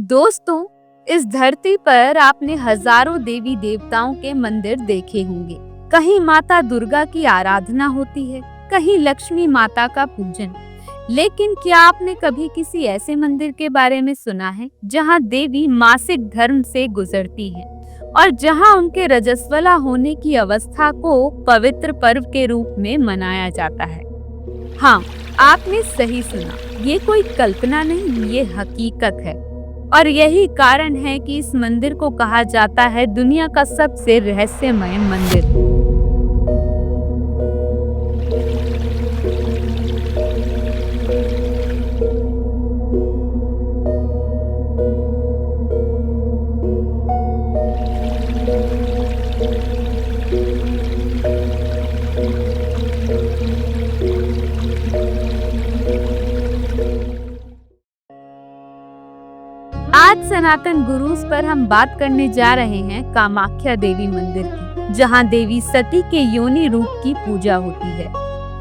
दोस्तों, इस धरती पर आपने हजारों देवी देवताओं के मंदिर देखे होंगे। कहीं माता दुर्गा की आराधना होती है, कहीं लक्ष्मी माता का पूजन। लेकिन क्या आपने कभी किसी ऐसे मंदिर के बारे में सुना है जहां देवी मासिक धर्म से गुजरती हैं और जहां उनके रजस्वला होने की अवस्था को पवित्र पर्व के रूप में मनाया जाता है? हाँ, आपने सही सुना। ये कोई कल्पना नहीं, ये हकीकत है। और यही कारण है कि इस मंदिर को कहा जाता है दुनिया का सबसे रहस्यमय मंदिर। आज सनातन गुरुज पर हम बात करने जा रहे हैं कामाख्या देवी मंदिर की, जहां देवी सती के योनि रूप की पूजा होती है,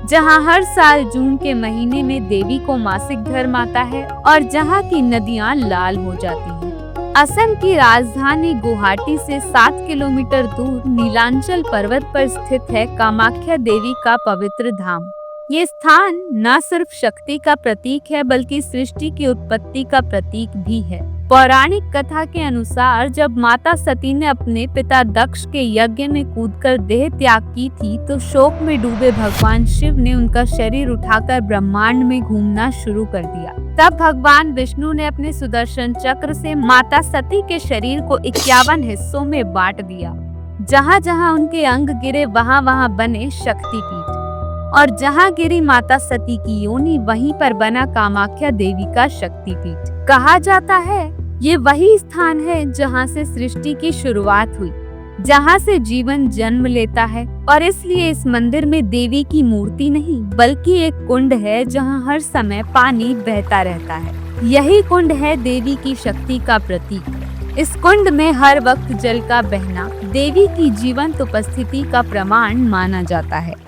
जहां हर साल जून के महीने में देवी को मासिक धर्म आता है और जहां की नदियां लाल हो जाती हैं। असम की राजधानी गुवाहाटी से 7 किलोमीटर दूर नीलांचल पर्वत पर स्थित है कामाख्या देवी का पवित्र धाम। ये स्थान न सिर्फ शक्ति का प्रतीक है बल्कि सृष्टि की उत्पत्ति का प्रतीक भी है। पौराणिक कथा के अनुसार जब माता सती ने अपने पिता दक्ष के यज्ञ में कूदकर देह त्याग की थी तो शोक में डूबे भगवान शिव ने उनका शरीर उठाकर ब्रह्मांड में घूमना शुरू कर दिया। तब भगवान विष्णु ने अपने सुदर्शन चक्र से माता सती के शरीर को 51 हिस्सों में बांट दिया। जहाँ जहाँ उनके अंग गिरे वहाँ वहाँ बने शक्तिपीठ, और जहाँ गिरी माता सती की योनि वहीं पर बना कामाख्या देवी का शक्तिपीठ। कहा जाता है ये वही स्थान है जहाँ से सृष्टि की शुरुआत हुई, जहाँ से जीवन जन्म लेता है, और इसलिए इस मंदिर में देवी की मूर्ति नहीं बल्कि एक कुंड है जहाँ हर समय पानी बहता रहता है। यही कुंड है देवी की शक्ति का प्रतीक। इस कुंड में हर वक्त जल का बहना देवी की जीवंत उपस्थिति का प्रमाण माना जाता है।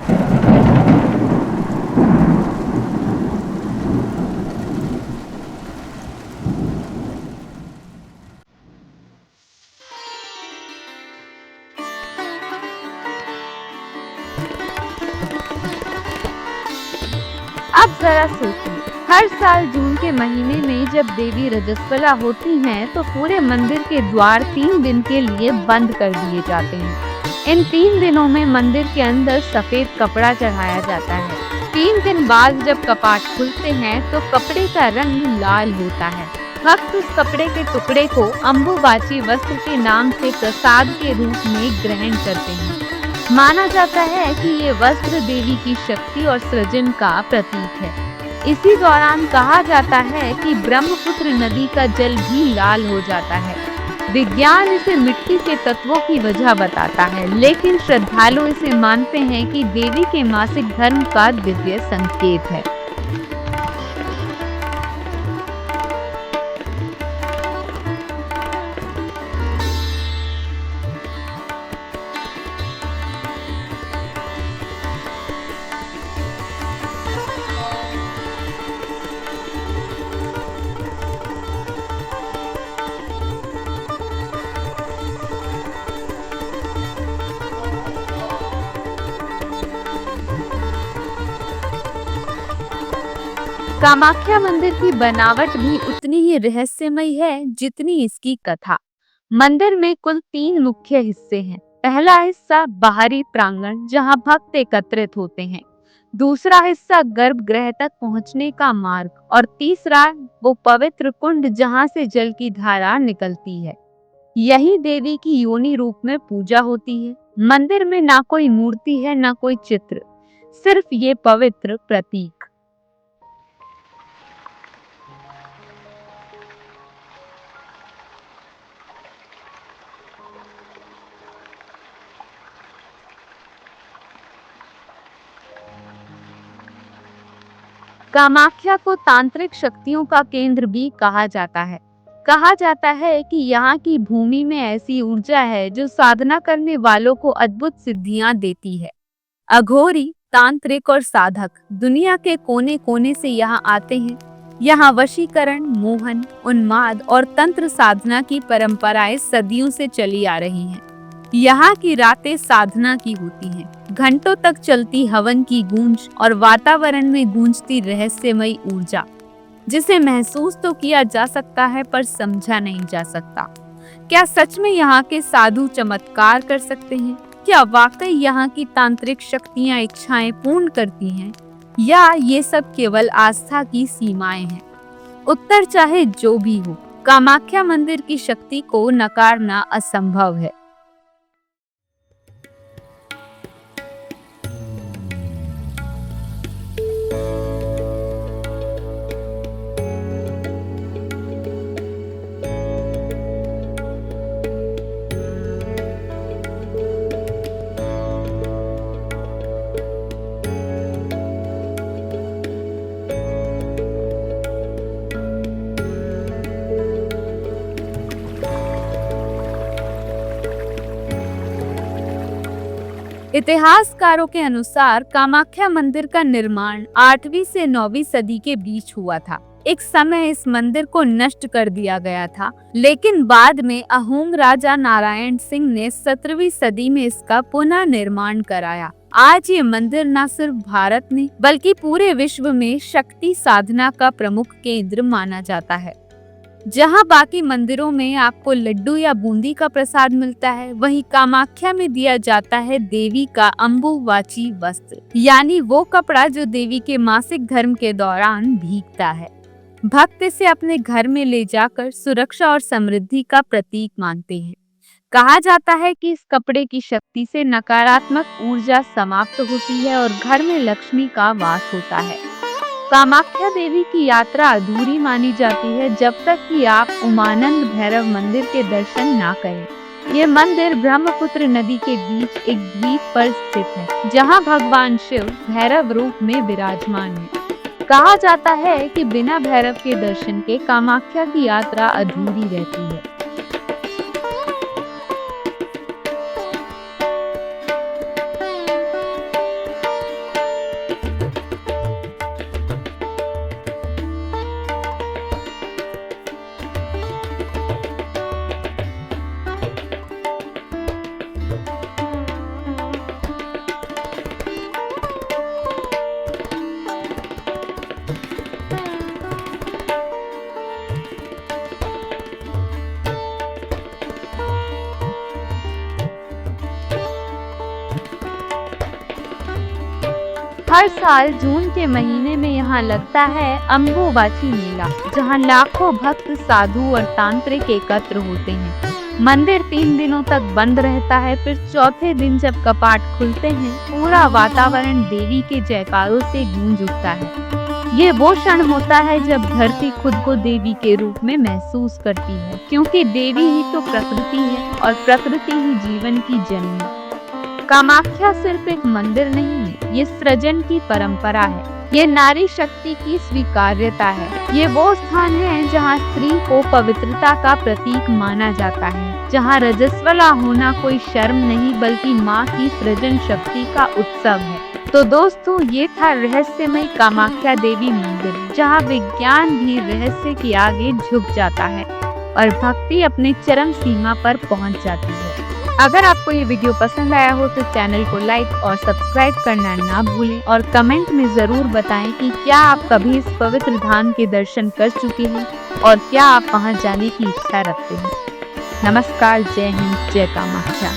अब जरा सोचिए, हर साल जून के महीने में जब देवी रजस्वला होती हैं, तो पूरे मंदिर के द्वार 3 दिन के लिए बंद कर दिए जाते हैं। इन 3 दिनों में मंदिर के अंदर सफेद कपड़ा चढ़ाया जाता है। 3 दिन बाद जब कपाट खुलते हैं तो कपड़े का रंग लाल होता है। भक्त उस कपड़े के टुकड़े को अम्बुबाची वस्त्र के नाम से प्रसाद के रूप में ग्रहण करते हैं। माना जाता है कि ये वस्त्र देवी की शक्ति और सृजन का प्रतीक है। इसी दौरान कहा जाता है कि ब्रह्मपुत्र नदी का जल भी लाल हो जाता है। विज्ञान इसे मिट्टी के तत्वों की वजह बताता है, लेकिन श्रद्धालु इसे मानते हैं कि देवी के मासिक धर्म का दिव्य संकेत है। कामाख्या मंदिर की बनावट भी उतनी ही रहस्यमय है जितनी इसकी कथा। मंदिर में कुल 3 मुख्य हिस्से हैं। पहला हिस्सा बाहरी प्रांगण जहां भक्त एकत्रित होते हैं, दूसरा हिस्सा गर्भगृह तक पहुंचने का मार्ग, और तीसरा वो पवित्र कुंड जहां से जल की धारा निकलती है। यही देवी की योनि रूप में पूजा होती है। मंदिर में ना कोई मूर्ति है ना कोई चित्र, सिर्फ ये पवित्र प्रतीक। कामाख्या को तांत्रिक शक्तियों का केंद्र भी कहा जाता है। कहा जाता है कि यहाँ की भूमि में ऐसी ऊर्जा है जो साधना करने वालों को अद्भुत सिद्धियां देती है। अघोरी, तांत्रिक और साधक दुनिया के कोने कोने से यहाँ आते हैं। यहाँ वशीकरण, मोहन, उन्माद और तंत्र साधना की परंपराएं सदियों से चली आ रही हैं। यहाँ की रातें साधना की होती हैं, घंटों तक चलती हवन की गूंज और वातावरण में गूंजती रहस्यमयी ऊर्जा, जिसे महसूस तो किया जा सकता है पर समझा नहीं जा सकता। क्या सच में यहाँ के साधु चमत्कार कर सकते हैं? क्या वाकई यहाँ की तांत्रिक शक्तियाँ इच्छाएं पूर्ण करती हैं? या ये सब केवल आस्था की सीमाएं हैं? उत्तर चाहे जो भी हो, कामाख्या मंदिर की शक्ति को नकारना असंभव है। इतिहासकारों के अनुसार कामाख्या मंदिर का निर्माण 8वीं से 9वीं सदी के बीच हुआ था। एक समय इस मंदिर को नष्ट कर दिया गया था, लेकिन बाद में अहोम राजा नारायण सिंह ने 17वीं सदी में इसका पुनः निर्माण कराया। आज ये मंदिर न सिर्फ भारत में बल्कि पूरे विश्व में शक्ति साधना का प्रमुख केंद्र माना जाता है। जहां बाकी मंदिरों में आपको लड्डू या बूंदी का प्रसाद मिलता है, वहीं कामाख्या में दिया जाता है देवी का अम्बुवाची वस्त्र, यानी वो कपड़ा जो देवी के मासिक धर्म के दौरान भीगता है। भक्त इसे अपने घर में ले जाकर सुरक्षा और समृद्धि का प्रतीक मानते हैं। कहा जाता है कि इस कपड़े की शक्ति से नकारात्मक ऊर्जा समाप्त होती है और घर में लक्ष्मी का वास होता है। कामाख्या देवी की यात्रा अधूरी मानी जाती है जब तक कि आप उमानंद भैरव मंदिर के दर्शन ना करें। ये मंदिर ब्रह्मपुत्र नदी के बीच एक द्वीप पर स्थित है, जहां भगवान शिव भैरव रूप में विराजमान है। कहा जाता है कि बिना भैरव के दर्शन के कामाख्या की यात्रा अधूरी रहती है। हर साल जून के महीने में यहाँ लगता है अम्बुबाची मेला, जहाँ लाखों भक्त, साधु और तांत्रिक एकत्र होते हैं। मंदिर 3 दिनों तक बंद रहता है, फिर चौथे दिन जब कपाट खुलते हैं, पूरा वातावरण देवी के जयकारों से गूंज उठता है। ये वो क्षण होता है जब धरती खुद को देवी के रूप में महसूस करती है, क्योंकि देवी ही तो प्रकृति है और प्रकृति ही जीवन की जननी। कामाख्या सिर्फ एक मंदिर नहीं है, ये सृजन की परंपरा है, ये नारी शक्ति की स्वीकार्यता है। ये वो स्थान है जहाँ स्त्री को पवित्रता का प्रतीक माना जाता है, जहाँ रजस्वला होना कोई शर्म नहीं बल्कि माँ की सृजन शक्ति का उत्सव है। तो दोस्तों, ये था रहस्यमय कामाख्या देवी मंदिर, जहाँ विज्ञान भी रहस्य के आगे झुक जाता है और भक्ति अपने चरम सीमा पर पहुँच जाती है। अगर आपको ये वीडियो पसंद आया हो तो चैनल को लाइक और सब्सक्राइब करना ना भूलें और कमेंट में जरूर बताएं कि क्या आप कभी इस पवित्र धाम के दर्शन कर चुके हैं और क्या आप वहां जाने की इच्छा रखते हैं। नमस्कार, जय हिंद, जय कामाख्या।